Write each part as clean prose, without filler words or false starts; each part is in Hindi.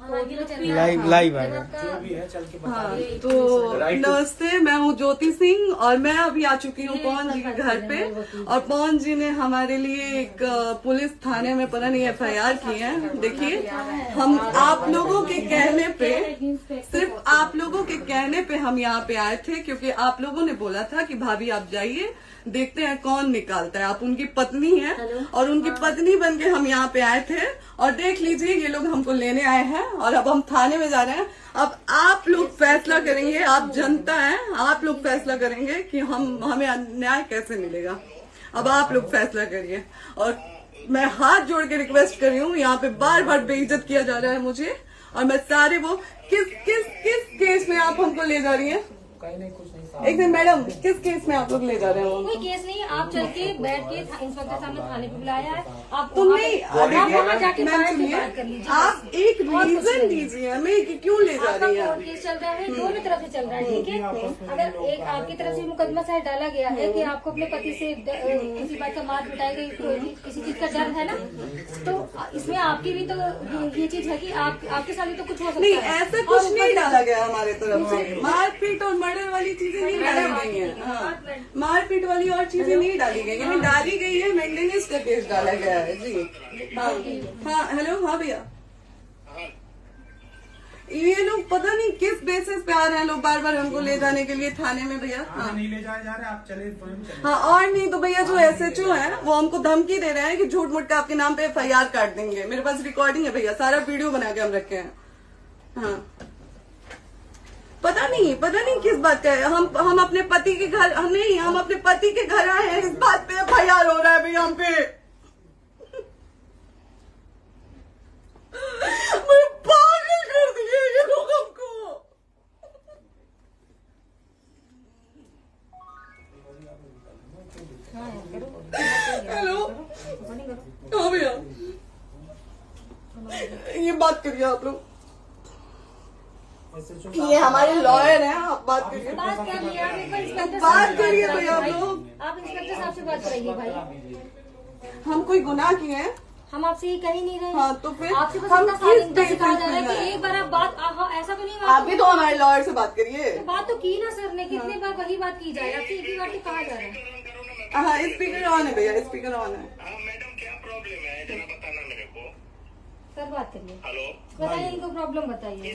लाइव आएगा जो भी है चल के बता। हाँ, तो नमस्ते, मैं हूँ ज्योति सिंह और मैं अभी आ चुकी हूँ पवन जी के घर पे। और पवन जी ने हमारे लिए एक पुलिस थाने में पता नहीं FIR की है। देखिए, हम आप लोगों के कहने पे, सिर्फ आप लोगों के कहने पे हम यहाँ पे आए थे, क्योंकि आप लोगों ने बोला था कि भाभी आप जाइए, देखते हैं कौन निकालता है। आप उनकी पत्नी हैं और उनकी पत्नी बन के हम यहाँ पे आए थे। और देख लीजिए, ये लोग हमको लेने आए हैं और अब हम थाने में जा रहे हैं। अब आप लोग फैसला करेंगे, आप जनता हैं, आप लोग फैसला करेंगे कि हमें न्याय कैसे मिलेगा। अब आप लोग फैसला करिए। और मैं हाथ जोड़ के रिक्वेस्ट कर रही हूँ, यहाँ पे बार बार बेइज्जत किया जा रहा है मुझे। और मैं सारे वो किस केस में आप हमको ले जा रही हैं? एक दिन मैडम, किस केस में आप लोग ले जा रहे हो? कोई केस नहीं, आप चल के बैठ के इंस्पेक्टर साहब ने थाने पे बुलाया है। आप तुम नहीं, जाके बात कर लीजिए। आप एक रीजन दीजिए हमें कि क्यों ले जा रही है। कोर्ट केस चल रहा है, दोनों तरफ से चल रहा है, ठीक है। अगर एक आपकी तरफ से मुकदमा शायद डाला गया है कि आपको अपने पति से किसी बात का मार पिटाई गई, किसी चीज का डर है ना, तो इसमें आपकी भी तो ये चीज है कि आपके साथ भी तो कुछ हो सकता है। नहीं, ऐसा कुछ नहीं डाला गया हमारे तरफ से। मारपीट और मर्डर वाली चीजें नहीं डाली गई है। हाँ, मारपीट वाली और चीजें नहीं डाली गई है। डाली गई है मेंटेनेंस का केस डाला गया है जी। हाँ, हेलो, हाँ भैया, ये लोग पता नहीं किस बेसिस पे आ रहे हैं लोग बार बार हमको ले जाने के लिए थाने में भैया। हाँ, नहीं ले जाए जा रहे, आप चले चले। हाँ, और नहीं तो भैया जो SHO है वो हमको धमकी दे रहे हैं कि झूठ मूठ का आपके नाम पे FIR काट देंगे। मेरे पास रिकॉर्डिंग है भैया, सारा वीडियो बना के हम रखे हैं। हाँ, पता नहीं किस बात का है। हम अपने पति के घर नहीं, हम अपने पति के घर आए हैं, इस बात पे FIR हो रहा है भैया हम पे। पागल कर दिए ये लोग हमको। हेलो, हाँ भैया, ये बात करिए आप लोग। ये हमारे लॉयर हैं, आप बात करिए। बात कर लिया, बात करिए भैया आप लोग। आप इंस्पेक्टर साहब से बात करिए भाई। हम कोई गुनाह किए हैं? हम आपसे ये कह ही नहीं रहे। हाँ, तो फिर आपसे बस हम इतना कहा जा रहा है कि एक बार आप बात, ऐसा तो नहीं। आप भी तो हमारे लॉयर से बात करिए। तो बात तो की ना सर ने, कितने बार वही बात की जाए, आपसे एक ही बार तो कहा जा रहा है। हाँ, स्पीकर ऑन है भैया, स्पीकर ऑन है। मैडम क्या प्रॉब्लम है जरा बताना मेरे को। सर बात करिए। हेलो, बताइए, इनको प्रॉब्लम बताइए।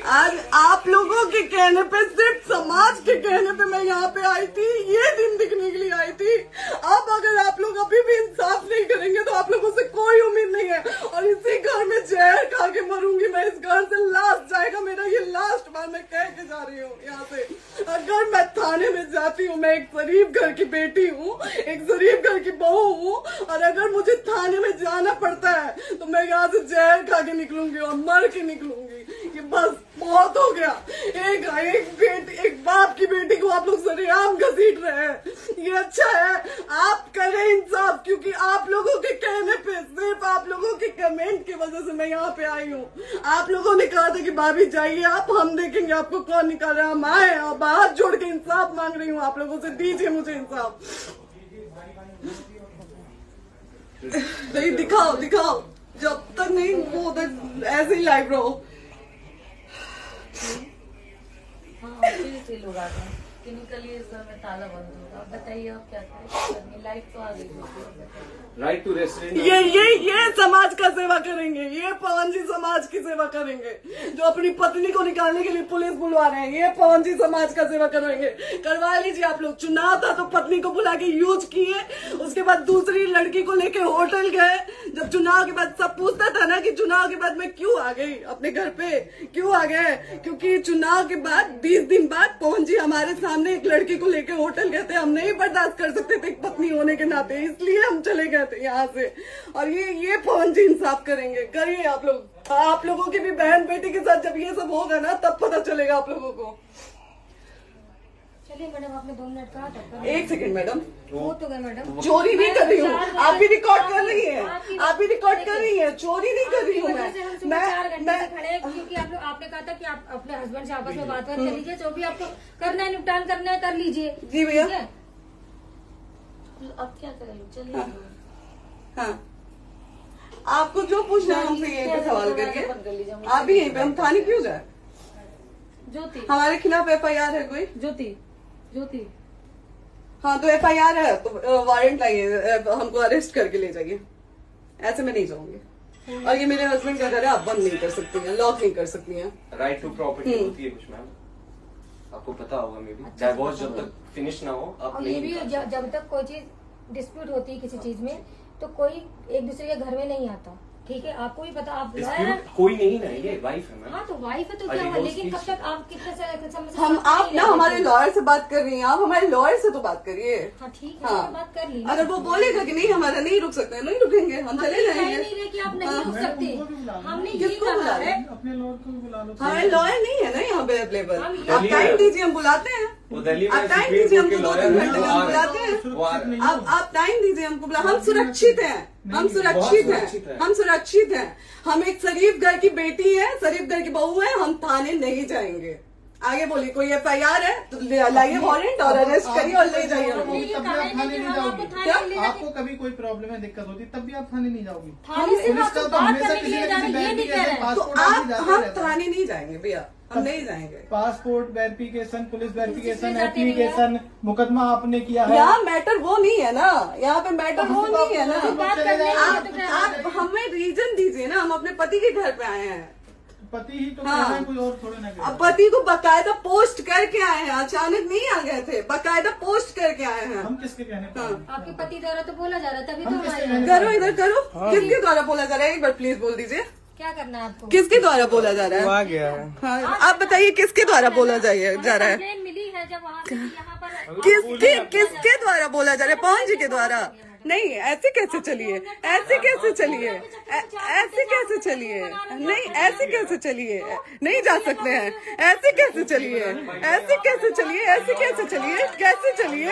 आज आप लोगों के कहने पे, सिर्फ समाज के कहने पे मैं यहाँ पे आई थी, ये दिन दिखने के लिए आई थी। अब अगर आप लोग अभी भी इंसाफ नहीं करेंगे तो आप लोगों से कोई उम्मीद नहीं है। और इसी घर में जहर खा के मरूंगी मैं। इस घर से लास्ट जाएगा मेरा, ये लास्ट बार मैं कह के जा रही हूँ यहाँ से। अगर मैं थाने में जाती हूँ, मैं एक गरीब घर की बेटी हूँ, एक गरीब घर की बहू हूँ, और अगर मुझे थाने में जाना पड़ता है तो मैं यहाँ से जहर खा के निकलूंगी और मर के निकलूंगी। ये बस बहुत हो गया। एक बाप की बेटी को आप लोग सरेआम घसीट रहे हैं। ये अच्छा है, आप करें इंसाफ, क्योंकि आप लोगों के कहने पे, सिर्फ आप लोगों के कमेंट की वजह से मैं यहाँ पे आई हूँ। आप लोगों ने कहा था कि भाभी जाइए आप, हम देखेंगे आपको कौन निकाल रहा है। हम आए और हाथ जोड़ के इंसाफ मांग रही हूँ आप लोगों से, दीजिए मुझे इंसाफ। नहीं, दिखाओ, जब तक नहीं वो उधर ऐसे ही लाइव रहो। हाँ, फिर लोग आ गए कि निकलिए, इस घर में ताला बंद होगा। बताइए आप क्या करें, लाइट तो आ गई। Right to restaurant. ये समाज का सेवा करेंगे, ये पवन जी समाज की सेवा करेंगे। जो अपनी पत्नी को निकालने के लिए पुलिस बुलवा रहे हैं, ये पवन जी समाज का सेवा करेंगे। करवा लीजिए आप लोग। चुनाव था तो पत्नी को बुला के यूज किए, उसके बाद दूसरी लड़की को लेके होटल गए। जब चुनाव के बाद सब पूछता था ना कि चुनाव के बाद मैं क्यों आ गई अपने घर पे, क्यों आ गए, क्योंकि चुनाव के बाद 20 दिन बाद पवन जी हमारे सामने एक लड़की को लेके होटल गए थे। हम नहीं बर्दाश्त कर सकते थे एक पत्नी होने के नाते, इसलिए हम चले गए थे यहाँ से। और ये पवन जी इंसाफ करेंगे। करिए आप लोग। आप लोगों की भी बहन बेटी के साथ जब ये सब होगा ना, तब पता चलेगा आप लोगों को। चलिए मैडम, आपने 2 मिनट कहा था। 1 सेकंड मैडम, वो तो गए मैडम। चोरी नहीं कर रही हूँ, आप भी रिकॉर्ड कर रही हैं, आप भी रिकॉर्ड कर रही हैं। चोरी नहीं कर रही हूँ मैं 4 घंटे से खड़े हैं, क्योंकि आपने कहा था कि आप अपने हस्बैंड से आपस में बात कर लीजिए, जो भी आपको करना है, निपटान करना है, कर लीजिए। जी भैया। अब क्या करें, चलिए। हाँ, आपको जो पूछना है हमसे यहीं पे सवाल करिए। आप भी यहीं पे, हम थाने क्यों जाए? ज्योति, हमारे खिलाफ FIR है कोई? ज्योति हाँ तो FIR है तो वारंट लाइए, हमको अरेस्ट करके ले जाइए। ऐसे मैं नहीं जाऊंगी। और ये मेरे हस्बैंड का घर है, आप बंद नहीं कर सकती हैं, लॉक नहीं कर सकती हैं। राइट टू प्रॉपर्टी होती है कुछ मैम, आपको पता होगा। मे बी डाइवोर्स जब तक फिनिश ना हो आप और ये नहीं भी जब तक कोई चीज डिस्प्यूट होती है किसी चीज में, तो कोई एक दूसरे के घर में नहीं आता। ठीक है, आपको भी पता, आप डिस्प्यूट कोई नहीं ना, ये वाइफ है मैम। हाँ तो वाइफ है तो क्या हुआ, लेकिन कब तक आप कितने समय से हम साथ आप नहीं ना रहते हमारे थे? लॉयर से बात कर रही हैं, आप हमारे लॉयर से तो बात करिए। हाँ ठीक है, हाँ। मैंने बात कर ली। अगर वो बोलेगा कि नहीं हमारा नहीं रुक सकते, नहीं रुकेंगे, हम चले कह जाएंगे। नहीं रहे कि आप नहीं रुक सकते, हमने ये किसको कहा बुला है। रहे? अपने लॉयर को भी बुला लो। हमारे लॉयर नहीं है ना यहाँ पे अवेलेबल। हम आप टाइम दीजिए, हम बुलाते हैं। वो दिल्ली में आप टाइम सुप्रीम दीजिए, कोर्ट के हमको 2 लॉयर घंटे हैं, में वो हम आ बुलाते रहे हैं। हैं, वो आ रहे हैं। आप टाइम दीजिए हमको बुला, हम सुरक्षित हैं, हम सुरक्षित हैं, हम सुरक्षित हैं। हम एक शरीफ घर की बेटी है, शरीफ घर की बहू है, हम थाने नहीं जाएंगे। आगे बोलिए, कोई FIR है तो लाइए वारंट और अरेस्ट करिए और ले जाइए हमको। तब भी आप थाने नहीं जाओगी। क्या? आपको कभी कोई प्रॉब्लम है, दिक्कत होती, तब भी आप थाने नहीं जाओगी। थाने से पुलिस आप का तो बात हमेशा करने के किसी लिए न जा रहे किसी हैं, ये नहीं कह रहे हैं। तो पासपोर्ट आप जाते हम रहता है। थाने नहीं जाएंगे भैया, हम नहीं जाएंगे। पासपोर्ट वेरिफिकेशन, पुलिस वेरिफिकेशन, जाते नहीं है। एप्लीकेशन, मुकदमा आपने किया है। यहाँ मैटर वो नहीं है ना, यहाँ पे मैटर वो नहीं है ना। बात करने के लिए तो क्या आप हमें रीजन दीजिए ना, हम अपने पति के घर पे आए हैं। पति ही तो हाँ। कह रहे हैं, कोई और थोड़े ना कह रहे अब हैं। पति को बकायदा पोस्ट करके आए हैं, अचानक नहीं आ गए थे, बकायदा पोस्ट करके आए हैं। हम किसके कहने पर आए? आपके पति द्वारा तो बोला जा रहा है, तभी तो हम हम किसके आए कहने हैं। पर करो इधर करो, किसके द्वारा बोला जा रहा है? एक बार प्लीज बोल दीजिए, क्या करना है आपको? किसके द्वारा बोला जा रहा है? गया है। हाँ, आप बताइए किसके द्वारा बोला जा रहा है? कंप्लेन मिली है जब वहाँ से यहाँ पर किसके द्वारा बोला जा रहा है? पवन जी के द्वारा? नहीं, ऐसे कैसे चलिए, ऐसे कैसे चलिए, ऐसे कैसे चलिए, नहीं ऐसे कैसे चलिए, नहीं जा सकते हैं, ऐसे कैसे चलिए, ऐसे कैसे चलिए, ऐसे कैसे चलिए, कैसे चलिए,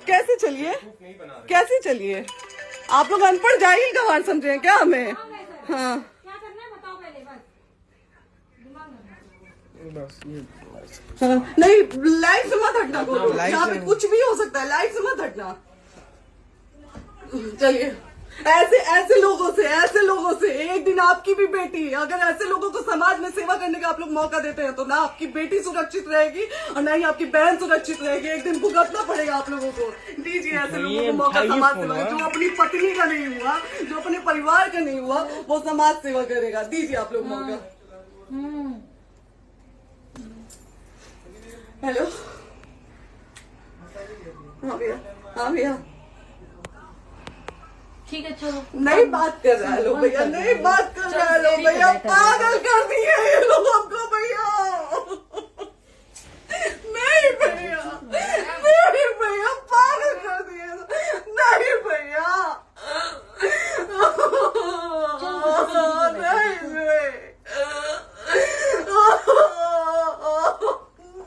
कैसे चलिए, कैसे चलिए? आप लोग अनपढ़ जाहिल गंवार समझे हैं क्या हमें? हाँ क्या करना है बताओ पहले, बस दिमाग में हाँ, नहीं लाइफ से मत हटना, बोलो यहाँ पे कुछ भी हो सकता है, लाइफ से मत हटना। चलिए, ऐसे लोगों से एक दिन आपकी भी बेटी, अगर ऐसे लोगों को समाज में सेवा करने का आप लोग मौका देते हैं तो ना आपकी बेटी सुरक्षित रहेगी और ना ही आपकी बहन सुरक्षित रहेगी। एक दिन भुगतना पड़ेगा आप लोगों को। दीजिए ऐसे लोगों को मौका समाज सेवा का, जो अपनी पत्नी का नहीं हुआ, जो अपने परिवार का नहीं हुआ, वो समाज सेवा करेगा। दीजिए आप लोग मौका। हेलो, हाँ भैया, हाँ भैया, ठीक है चलो। नहीं बात कर रहा है लोग भैया, नहीं बात कर रहा है लोग भैया, पागल कर दिए ये लोग हमको भैया। नहीं भैया, नहीं भैया, पागल कर दिए, नहीं भैया, नहीं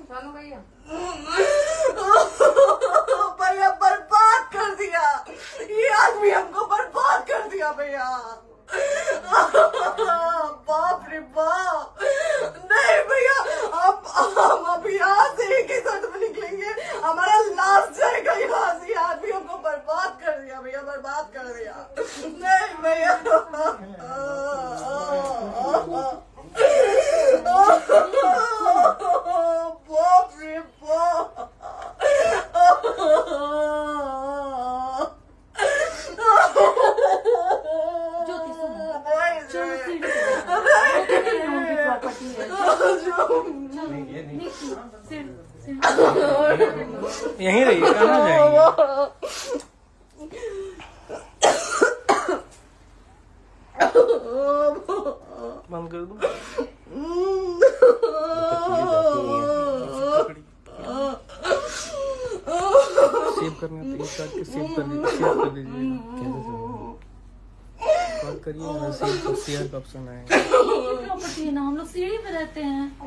चलो भैया, भैया बर्बाद कर दिया ये आदमी, हमको बर्बाद कर दिया भैया। बाप रे बाप, नहीं भैया, हम अभी यहाँ से एक ही शर्ट में निकलेंगे, हमारा लास्ट जाएगा यहाँ से। आदमी हमको बर्बाद कर दिया भैया, बर्बाद कर दिया। नहीं भैया, बाप रे बाप, ज्योति सुनो, नहीं, चलो सीढ़ी पे प्रॉपर्टी है, यहीं रहिए, कहाँ जाएंगे? बंद कर दो। सेव करना तो एक काट के सेव कर दीजिए। बात करिए, सेव शेयर का ऑप्शन आएगा। प्रॉपर्टी है ना, हम लोग सीढ़ी पे रहते हैं।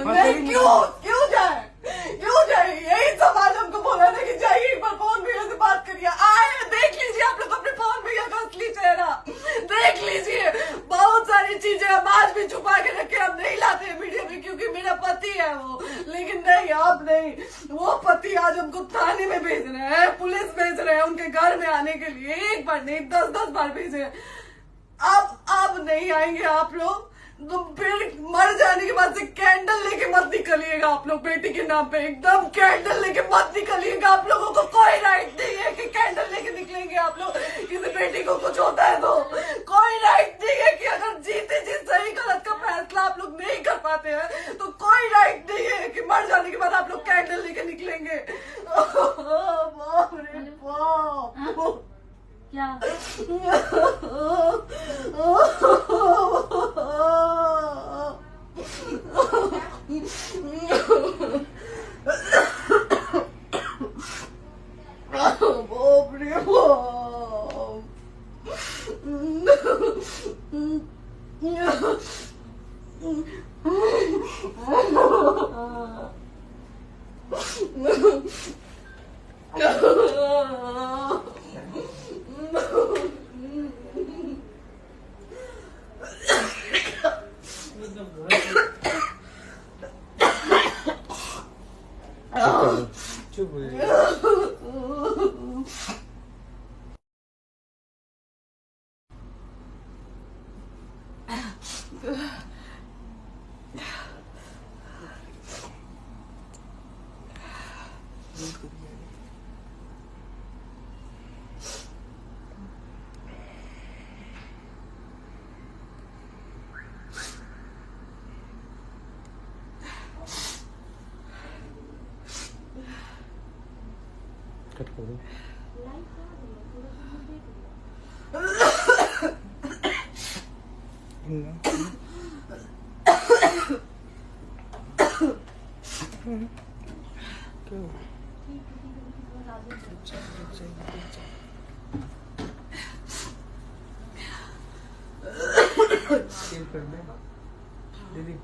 नहीं, क्यों जाए, क्यों जाए? यही समाज हमको बोला था कि जाइए एक बार पवन भैया से बात करिए। आए, देख लीजिए आप लोग अपने पवन भैया का असली चेहरा, देख लीजिए। बहुत सारी चीजें हम आज भी छुपा के रखे, हम नहीं लाते मीडिया में क्योंकि मेरा पति है वो, लेकिन नहीं, आप नहीं। वो पति आज हमको थाने में भेज रहे हैं, पुलिस भेज रहे हैं उनके घर में आने के लिए, एक बार नहीं 10-10 बार भेजे। अब नहीं आएंगे आप लोग, तो फिर मर जाने के बाद से कैंडल लेके मत निकलिएगा आप लोग बेटी के नाम पे, एकदम कैंडल लेके मत निकलिएगा। आप लोगों को कोई राइट नहीं है कि कैंडल लेके निकलेंगे आप लोग। किसी बेटी को कुछ होता है तो कोई राइट नहीं है कि अगर जीते जी सही गलत का फैसला आप लोग नहीं कर पाते हैं तो कोई राइट नहीं है कि मर जाने के बाद आप लोग कैंडल लेके निकलेंगे। बाप रे बाप, क्या बाप रे चुप हो जाइए। कट कर दो। सेव कर दे दीदी।